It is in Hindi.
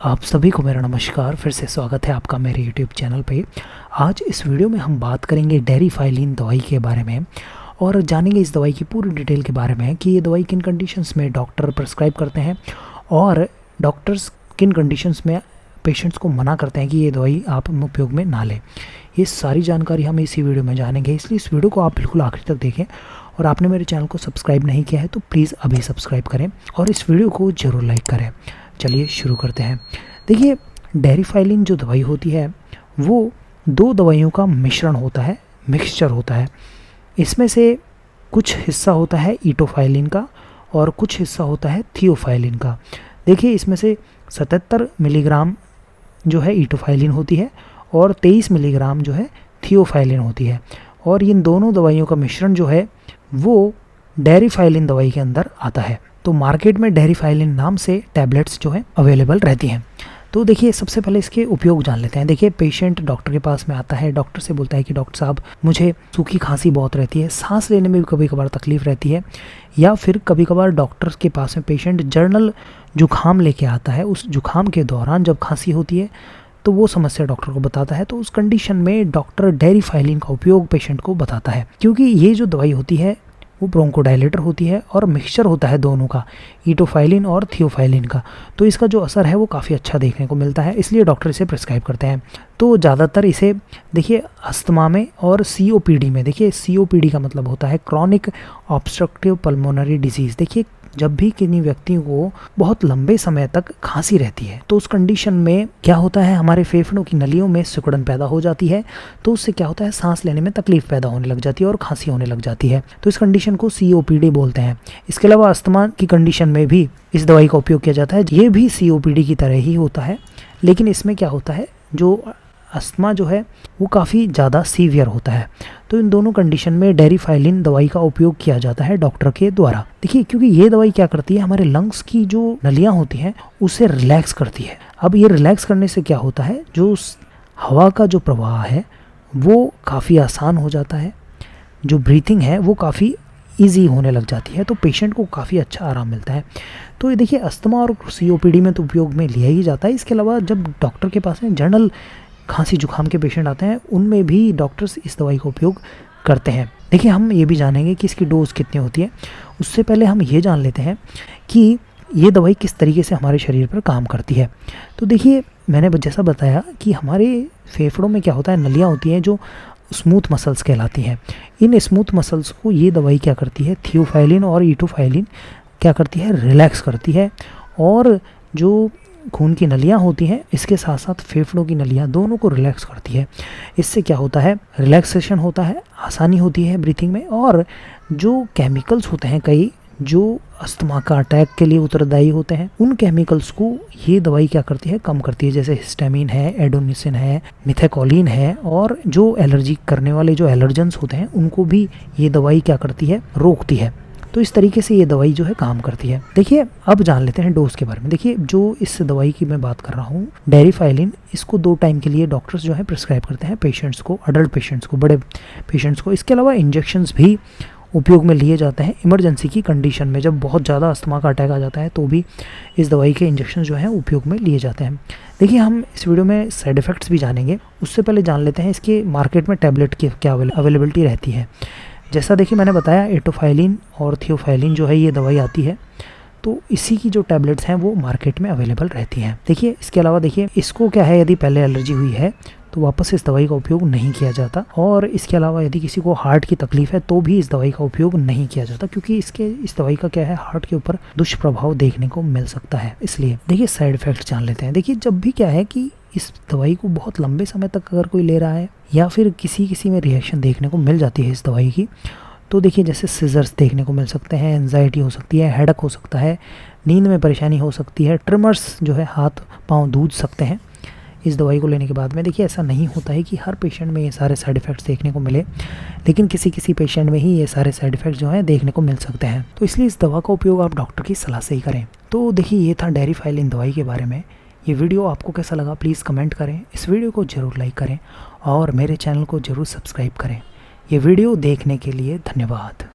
आप सभी को मेरा नमस्कार। फिर से स्वागत है आपका मेरे YouTube चैनल पे। आज इस वीडियो में हम बात करेंगे डेरिफाइलिन दवाई के बारे में और जानेंगे इस दवाई की पूरी डिटेल के बारे में कि ये दवाई किन कंडीशंस में डॉक्टर प्रिस्क्राइब करते हैं और डॉक्टर्स किन कंडीशंस में पेशेंट्स को मना करते हैं कि ये दवाई आप उपयोग में ना लें। ये सारी जानकारी हम इसी वीडियो में जानेंगे, इसलिए इस वीडियो को आप बिल्कुल आखिर तक देखें। और आपने मेरे चैनल को सब्सक्राइब नहीं किया है तो प्लीज़ अभी सब्सक्राइब करें और इस वीडियो को ज़रूर लाइक करें। चलिए शुरू करते हैं। देखिए, डेरिफाइलिन जो दवाई होती है वो दो दवाइयों का मिश्रण होता है, मिक्सचर होता है। इसमें से कुछ हिस्सा होता है इटोफाइलिन का और कुछ हिस्सा होता है थियोफाइलिन का। देखिए, इसमें से 77 मिलीग्राम जो है इटोफाइलिन होती है और 23 मिलीग्राम जो है थियोफाइलिन होती है। और इन दोनों दवाइयों का मिश्रण जो है वो डेरिफाइलिन दवाई के अंदर आता है। तो मार्केट में डेरिफाइलिन नाम से टैबलेट्स जो है अवेलेबल रहती हैं। तो देखिए, सबसे पहले इसके उपयोग जान लेते हैं। देखिए, पेशेंट डॉक्टर के पास में आता है, डॉक्टर से बोलता है कि डॉक्टर साहब मुझे सूखी खांसी बहुत रहती है, सांस लेने में भी कभी कभार तकलीफ़ रहती है, या फिर कभी कभार डॉक्टर के पास में पेशेंट जर्नल जुखाम लेके आता है। उस जुखाम के दौरान जब खांसी होती है तो वो समस्या डॉक्टर को बताता है। तो उस कंडीशन में डॉक्टर डेरिफाइलिन का उपयोग पेशेंट को बताता है, क्योंकि ये जो दवाई होती है वो ब्रोंकोडायलेटर होती है और मिक्सचर होता है दोनों का, इटोफाइलिन और थियोफाइलिन का। तो इसका जो असर है वो काफ़ी अच्छा देखने को मिलता है, इसलिए डॉक्टर इसे प्रिस्क्राइब करते हैं। तो ज़्यादातर इसे देखिए अस्थमा में और सीओपीडी में। देखिए, सीओपीडी का मतलब होता है क्रॉनिक ऑब्स्ट्रक्टिव पल्मोनरी डिजीज़। देखिए, जब भी किन्हीं व्यक्तियों को बहुत लंबे समय तक खांसी रहती है तो उस कंडीशन में क्या होता है, हमारे फेफड़ों की नलियों में सिकुड़न पैदा हो जाती है। तो उससे क्या होता है, सांस लेने में तकलीफ पैदा होने लग जाती है और खांसी होने लग जाती है। तो इस कंडीशन को सीओपीडी बोलते हैं। इसके अलावा अस्थमा की कंडीशन में भी इस दवाई का उपयोग किया जाता है। ये भी सीओपीडी की तरह ही होता है, लेकिन इसमें क्या होता है, जो अस्थमा जो है वो काफ़ी ज़्यादा सीवियर होता है। तो इन दोनों कंडीशन में डेरिफाइलिन दवाई का उपयोग किया जाता है डॉक्टर के द्वारा। देखिए, क्योंकि ये दवाई क्या करती है, हमारे लंग्स की जो नलियाँ होती हैं उसे रिलैक्स करती है। अब ये रिलैक्स करने से क्या होता है, जो हवा का जो प्रवाह है वो काफ़ी आसान हो जाता है, जो ब्रीथिंग है वो काफ़ी ईजी होने लग जाती है। तो पेशेंट को काफ़ी अच्छा आराम मिलता है। तो ये देखिए, अस्थमा और सीओपीडी में तो उपयोग में लिया ही जाता है। इसके अलावा जब डॉक्टर के पास में जनरल खांसी जुखाम के पेशेंट आते हैं उनमें भी डॉक्टर्स इस दवाई का उपयोग करते हैं। देखिए, हम ये भी जानेंगे कि इसकी डोज कितनी होती है। उससे पहले हम ये जान लेते हैं कि ये दवाई किस तरीके से हमारे शरीर पर काम करती है। तो देखिए, मैंने जैसा बताया कि हमारे फेफड़ों में क्या होता है, नलियाँ होती हैं जो स्मूथ मसल्स कहलाती हैं। इन स्मूथ मसल्स को ये दवाई क्या करती है, थियोफाइलिन और इटोफाइलिन क्या करती है, रिलैक्स करती है। और जो खून की नलियाँ होती हैं इसके साथ साथ फेफड़ों की नलियाँ दोनों को रिलैक्स करती है। इससे क्या होता है, रिलैक्सेशन होता है, आसानी होती है ब्रीथिंग में। और जो केमिकल्स होते हैं कई जो अस्थमा का अटैक के लिए उत्तरदायी होते हैं, उन केमिकल्स को ये दवाई क्या करती है, कम करती है। जैसे हिस्टामिन है, एडोनिसिन है, मिथैकोलिन है, और जो एलर्जी करने वाले जो एलर्जेंस होते हैं उनको भी ये दवाई क्या करती है, रोकती है। तो इस तरीके से ये दवाई जो है काम करती है। देखिए, अब जान लेते हैं डोज के बारे में। देखिए, जो इस दवाई की मैं बात कर रहा हूँ डेरिफाइलिन, इसको 2 टाइम के लिए डॉक्टर्स जो है प्रिस्क्राइब करते हैं पेशेंट्स को, अडल्ट पेशेंट्स को, बड़े पेशेंट्स को। इसके अलावा इंजेक्शंस भी उपयोग में लिए जाते हैं इमरजेंसी की कंडीशन में। जब बहुत ज़्यादा अस्थमा का अटैक आ जाता है तो भी इस दवाई के इंजेक्शन जो हैं उपयोग में लिए जाते हैं। देखिए, हम इस वीडियो में साइड इफ़ेक्ट्स भी जानेंगे। उससे पहले जान लेते हैं इसके मार्केट में टैबलेट की क्या अवेलेबिलिटी रहती है। जैसा देखिए मैंने बताया, इटोफाइलिन और थियोफाइलिन जो है ये दवाई आती है, तो इसी की जो टैबलेट्स हैं वो मार्केट में अवेलेबल रहती हैं। देखिए, इसके अलावा देखिए, इसको क्या है, यदि पहले एलर्जी हुई है तो वापस इस दवाई का उपयोग नहीं किया जाता। और इसके अलावा यदि किसी को हार्ट की तकलीफ है तो भी इस दवाई का उपयोग नहीं किया जाता, क्योंकि इस दवाई का क्या है, हार्ट के ऊपर दुष्प्रभाव देखने को मिल सकता है। इसलिए देखिए, साइड इफेक्ट जान लेते हैं। देखिए, जब भी क्या है कि इस दवाई को बहुत लंबे समय तक अगर कोई ले रहा है या फिर किसी में रिएक्शन देखने को मिल जाती है इस दवाई की, तो देखिए, जैसे सीजर्स देखने को मिल सकते हैं, एंजाइटी हो सकती है, हेडक हो सकता है, नींद में परेशानी हो सकती है, ट्रिमर्स जो है हाथ पाँव दूज सकते हैं इस दवाई को लेने के बाद में। देखिए, ऐसा नहीं होता है कि हर पेशेंट में ये सारे साइड इफ़ेक्ट्स देखने को मिले, लेकिन किसी पेशेंट में ही ये सारे साइड इफ़ेक्ट्स जो हैं देखने को मिल सकते हैं। तो इसलिए इस दवा का उपयोग आप डॉक्टर की सलाह से ही करें। तो देखिए, ये था डेरिफाइलिन दवाई के बारे में। ये वीडियो आपको कैसा लगा प्लीज़ कमेंट करें, इस वीडियो को ज़रूर लाइक करें और मेरे चैनल को ज़रूर सब्सक्राइब करें। ये वीडियो देखने के लिए धन्यवाद।